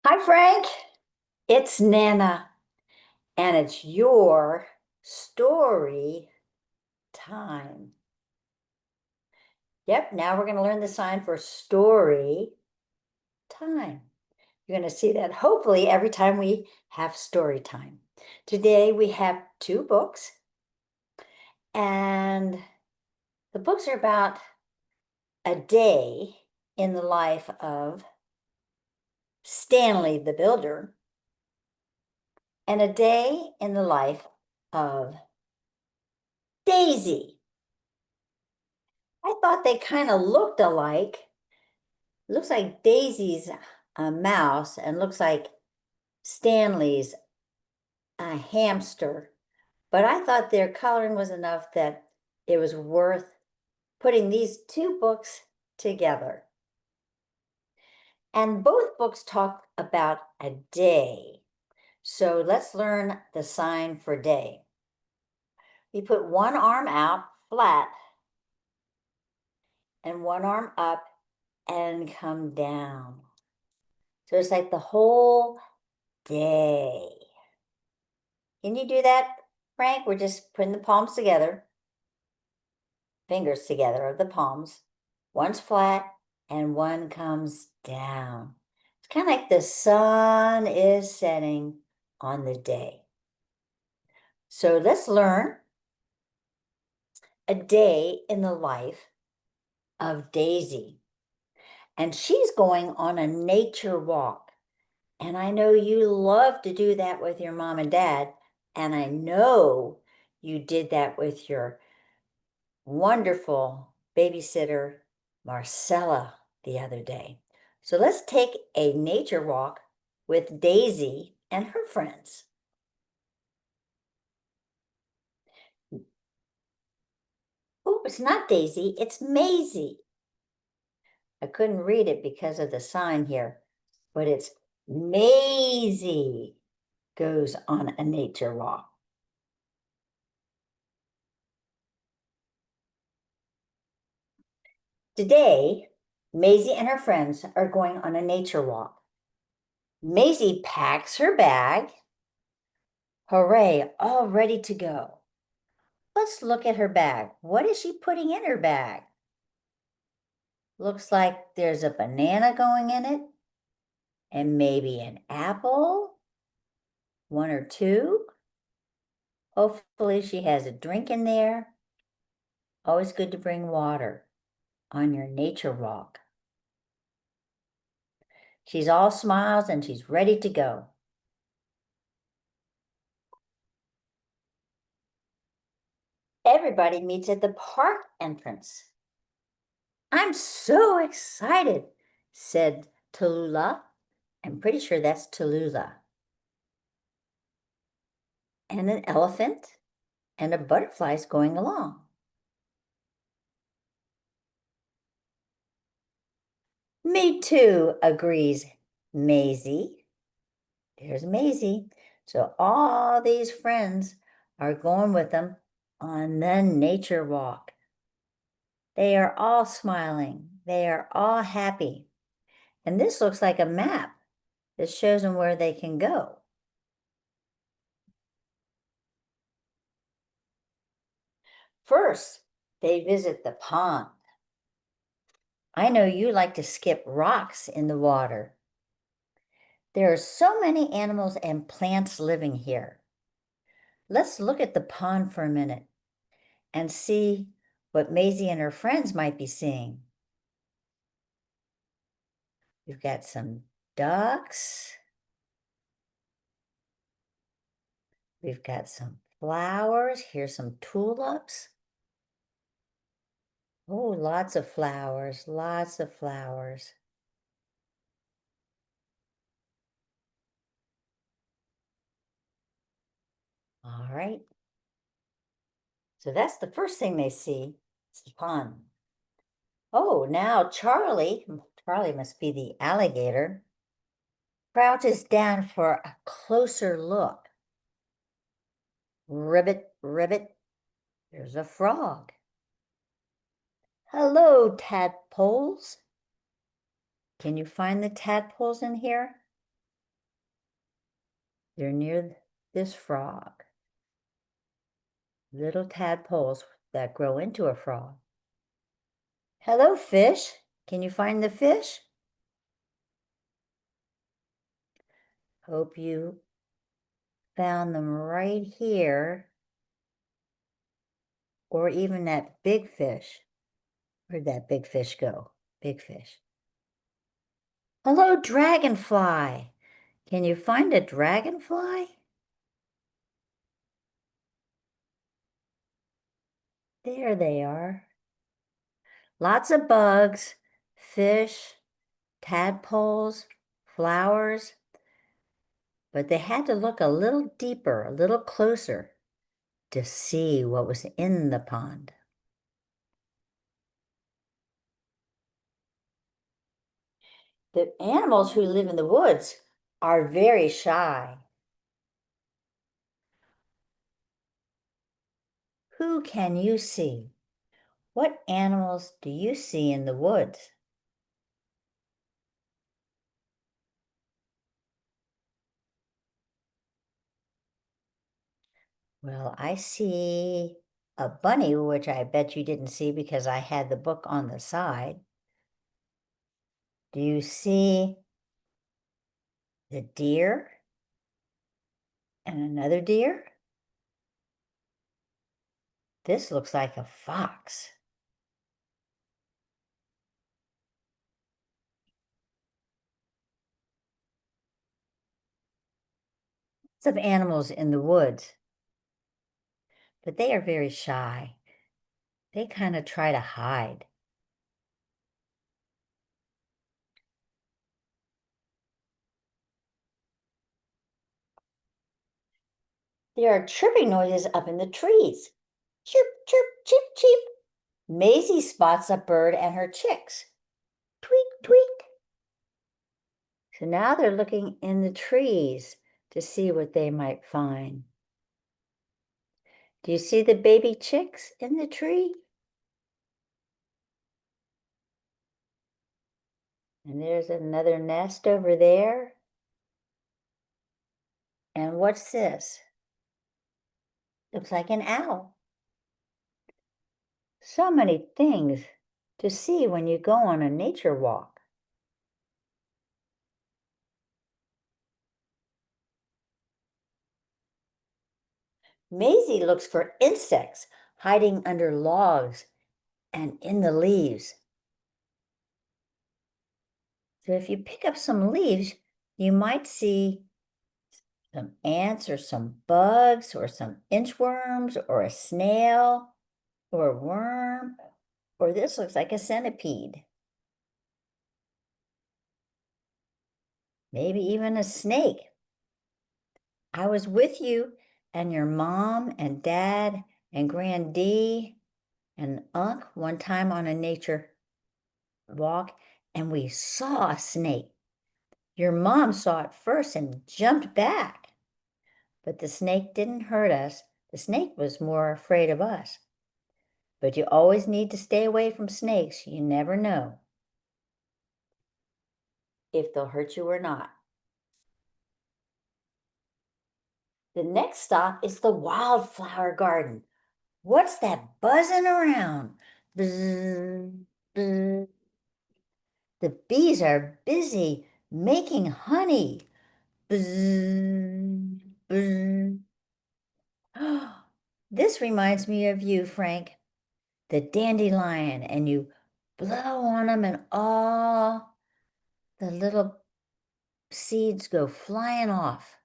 Hi, Frank. It's Nana, and it's your story time. Yep, now we're going to learn the sign for story time. You're going to see that hopefully every time we have story time. Today we have two books, and the books are about a day in the life of Stanley the Builder and a day in the life of Daisy. I thought they kind of looked alike. Looks like Daisy's a mouse and looks like Stanley's a hamster. But I thought their coloring was enough that it was worth putting these two books together. And both books talk about a day. So let's learn the sign for day. We put one arm out flat and one arm up and come down. So it's like the whole day. Can you do that, Frank? We're just putting the palms together, fingers together of the palms. One's flat and one comes down. It's kind of like the sun is setting on the day. So let's learn a day in the life of Daisy. And she's going on a nature walk. And I know you love to do that with your mom and dad. And I know you did that with your wonderful babysitter, Marcella, the other day. So let's take a nature walk with Daisy and her friends. Oh, it's not Daisy, it's Maisy. I couldn't read it because of the sign here, but it's Maisy goes on a nature walk. Today, Maisy and her friends are going on a nature walk. Maisy packs her bag. Hooray, all ready to go. Let's look at her bag. What is she putting in her bag? Looks like there's a banana going in it and maybe an apple, one or two. Hopefully she has a drink in there. Always good to bring water on your nature walk. She's all smiles and she's ready to go. Everybody meets at the park entrance. I'm so excited, said Tallulah. I'm pretty sure that's Tallulah. And an elephant and a butterfly's going along. Me too, agrees Maisy. There's Maisy. So all these friends are going with them on the nature walk. They are all smiling. They are all happy. And this looks like a map that shows them where they can go. First, they visit the pond. I know you like to skip rocks in the water. There are so many animals and plants living here. Let's look at the pond for a minute and see what Maisy and her friends might be seeing. We've got some ducks. We've got some flowers. Here's some tulips. Oh, lots of flowers, lots of flowers. All right. So that's the first thing they see. It's the pond. Oh, now Charlie must be the alligator, crouches down for a closer look. Ribbit, ribbit, there's a frog. Hello, tadpoles. Can you find the tadpoles in here? They're near this frog. Little tadpoles that grow into a frog. Hello, fish. Can you find the fish? Hope you found them right here. Or even that big fish. Where'd that big fish go? Big fish. Hello, dragonfly. Can you find a dragonfly? There they are. Lots of bugs, fish, tadpoles, flowers. But they had to look a little deeper, a little closer to see what was in the pond. The animals who live in the woods are very shy. Who can you see? What animals do you see in the woods? Well, I see a bunny, which I bet you didn't see because I had the book on the side. Do you see the deer and another deer? This looks like a fox. Lots of animals in the woods, but they are very shy. They kind of try to hide. There are chirping noises up in the trees. Chirp, chirp, cheep, cheep. Maisy spots a bird and her chicks. Tweet, tweet. So now they're looking in the trees to see what they might find. Do you see the baby chicks in the tree? And there's another nest over there. And what's this? Looks like an owl. So many things to see when you go on a nature walk. Maisy looks for insects hiding under logs and in the leaves. So if you pick up some leaves, you might see some ants or some bugs or some inchworms or a snail or a worm, or this looks like a centipede. Maybe even a snake. I was with you and your mom and dad and Granddee and Unc one time on a nature walk, and we saw a snake. Your mom saw it first and jumped back, but the snake didn't hurt us. The snake was more afraid of us. But you always need to stay away from snakes. You never know if they'll hurt you or not. The next stop is the wildflower garden. What's that buzzing around? Bzz, bzz. The bees are busy making honey. Bzz, bzz. This reminds me of you, Frank, the dandelion, and you blow on them and all the little seeds go flying off.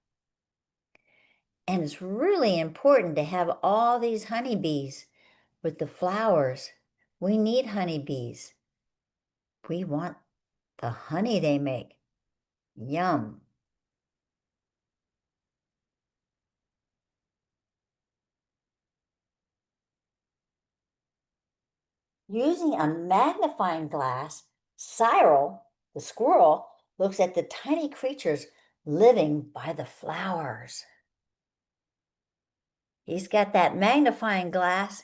And it's really important to have all these honeybees with the flowers. We need honeybees. We want the honey they make. Yum. Using a magnifying glass, Cyril, the squirrel, looks at the tiny creatures living by the flowers. He's got that magnifying glass,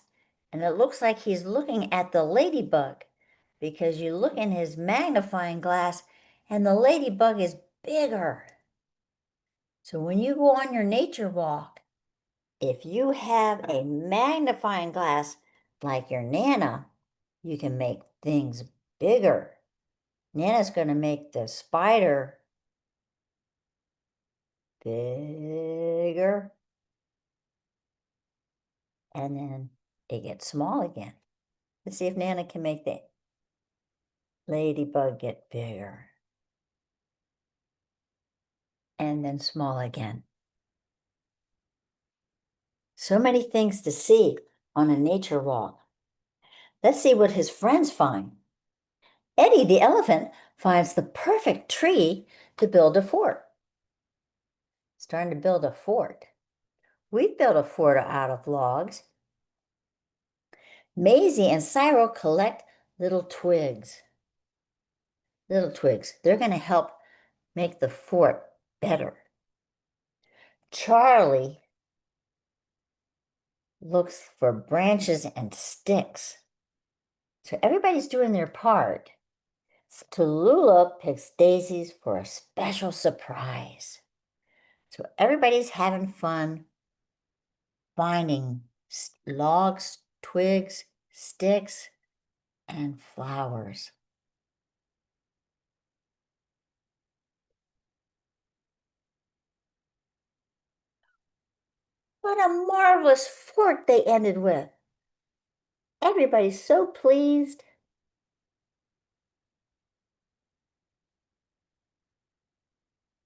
and it looks like he's looking at the ladybug because you look in his magnifying glass and the ladybug is bigger. So when you go on your nature walk, if you have a magnifying glass like your Nana, you can make things bigger. Nana's going to make the spider bigger, and then it gets small again. Let's see if Nana can make the ladybug get bigger and then small again. So many things to see on a nature walk. Let's see what his friends find. Eddie the elephant finds the perfect tree to build a fort. Starting to build a fort. We've built a fort out of logs. Maisy and Cyril collect little twigs. Little twigs. They're going to help make the fort better. Charlie looks for branches and sticks. So everybody's doing their part. Tallulah picks daisies for a special surprise. So everybody's having fun finding logs, twigs, sticks, and flowers. What a marvelous fort they ended with. Everybody's so pleased.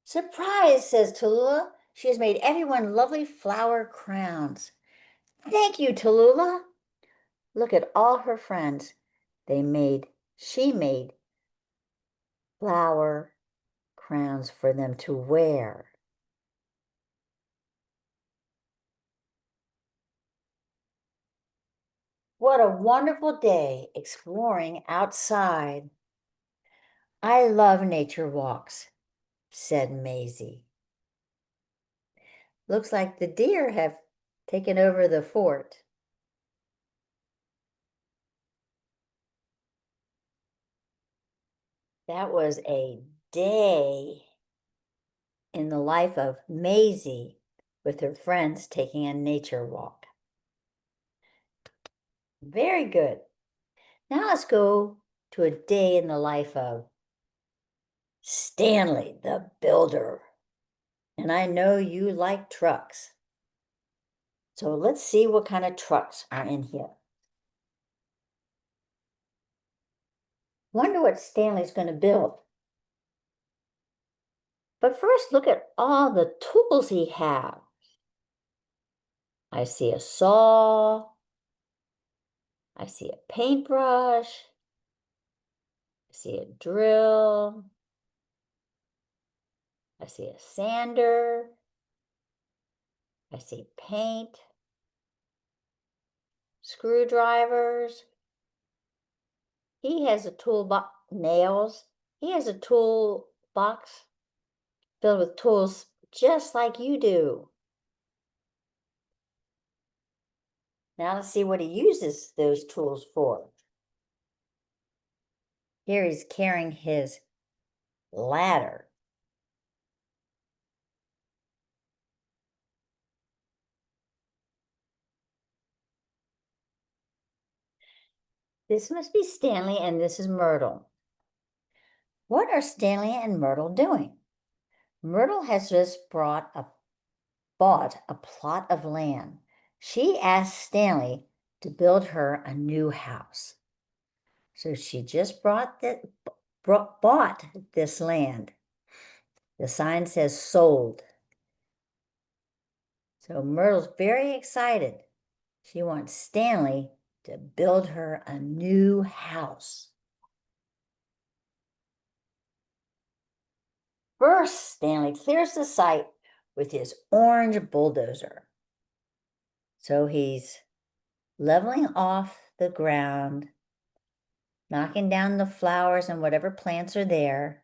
Surprise, says Tallulah. She has made everyone lovely flower crowns. Thank you, Tallulah. Look at all her friends. She made flower crowns for them to wear. What a wonderful day exploring outside. I love nature walks, said Maisy. Looks like the deer have taken over the fort. That was a day in the life of Maisy with her friends taking a nature walk. Very good. Now let's go to a day in the life of Stanley the Builder. And I know you like trucks. So let's see what kind of trucks are in here. Wonder what Stanley's going to build. But first, look at all the tools he has. I see a saw. I see a paintbrush. I see a drill. I see a sander. I see paint. Screwdrivers. He has a toolbox, nails. He has a toolbox filled with tools just like you do. Now let's see what he uses those tools for. Here he's carrying his ladder. This must be Stanley and this is Mrytle. What are Stanley and Mrytle doing? Mrytle has just bought a plot of land. She asked Stanley to build her a new house. So she just bought this land. The sign says sold. So Myrtle's very excited. She wants Stanley to build her a new house. First, Stanley clears the site with his orange bulldozer. So he's leveling off the ground, knocking down the flowers and whatever plants are there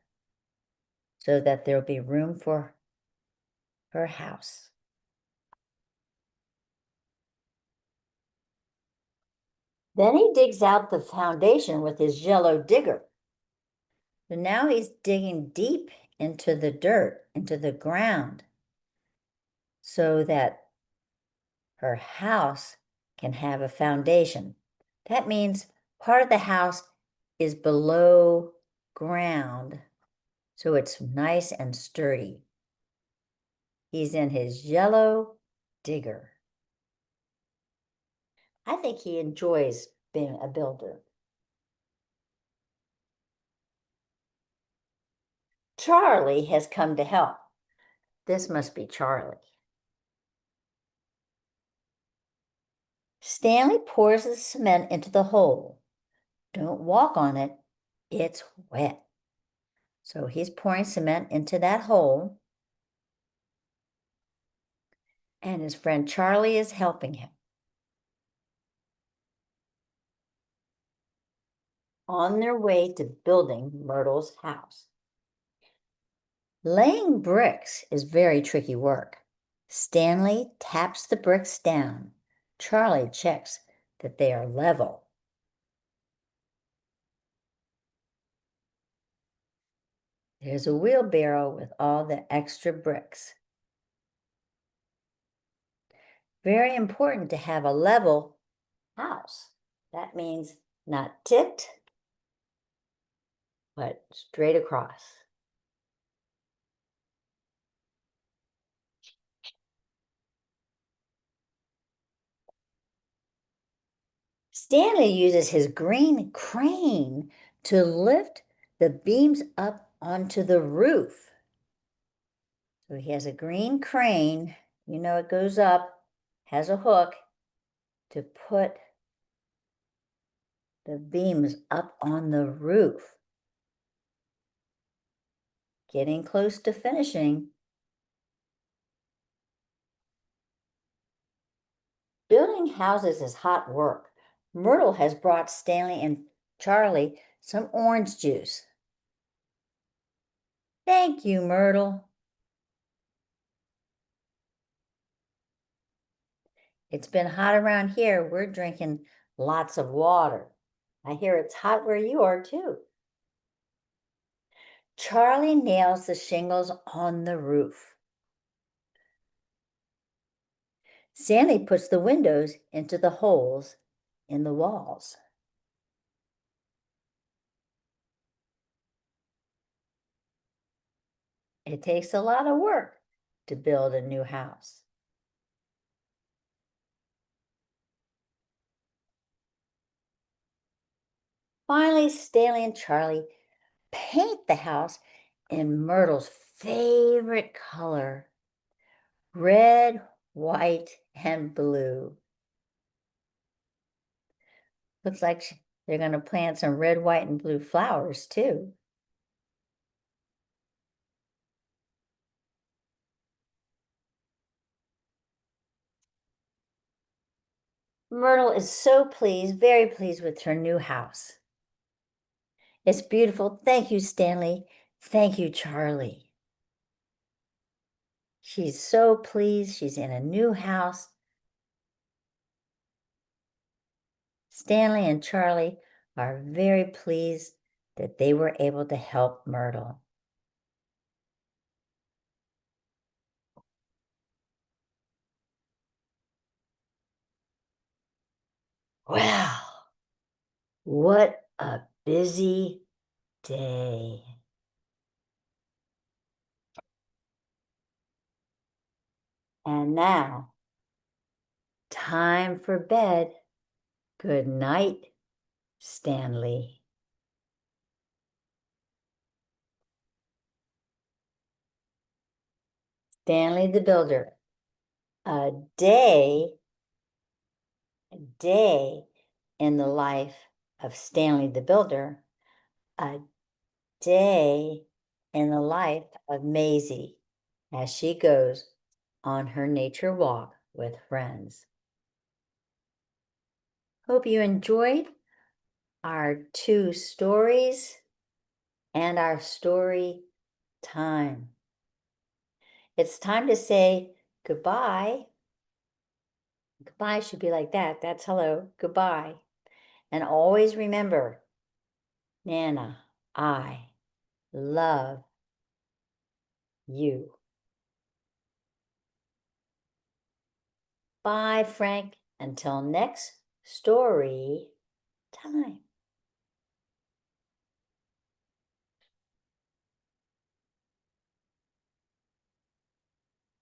so that there'll be room for her house. Then he digs out the foundation with his yellow digger. So now he's digging deep into the dirt, into the ground. so that her house can have a foundation. That means part of the house is below ground, so it's nice and sturdy. He's in his yellow digger. I think he enjoys being a builder. Charlie has come to help. This must be Charlie. Stanley pours the cement into the hole. Don't walk on it, it's wet. So he's pouring cement into that hole, and his friend Charlie is helping him. On their way to building Myrtle's house. Laying bricks is very tricky work. Stanley taps the bricks down. Charlie checks that they are level. There's a wheelbarrow with all the extra bricks. Very important to have a level house. That means not tipped, but straight across. Stanley uses his green crane to lift the beams up onto the roof. So he has a green crane, you know, it goes up, has a hook to put the beams up on the roof. Getting close to finishing. Building houses is hot work. Myrtle has brought Stanley and Charlie some orange juice. Thank you, Myrtle. It's been hot around here. We're drinking lots of water. I hear it's hot where you are too. Charlie nails the shingles on the roof. Stanley puts the windows into the holes in the walls. It takes a lot of work to build a new house. Finally, Stanley and Charlie paint the house in Myrtle's favorite color, red, white, and blue. Looks like they're going to plant some red, white, and blue flowers too. Myrtle is so pleased, very pleased with her new house. It's beautiful. Thank you, Stanley. Thank you, Charlie. She's so pleased. She's in a new house. Stanley and Charlie are very pleased that they were able to help Myrtle. Wow, what a busy day. And now, time for bed. Good night, Stanley. Stanley the Builder. A day in the life of Stanley the Builder. A day in the life of Maisy as she goes on her nature walk with friends. Hope you enjoyed our 2 stories and our story time. It's time to say goodbye. Goodbye should be like that. That's hello. Goodbye. And always remember, Nana, I love you. Bye, Frank. Until next story time.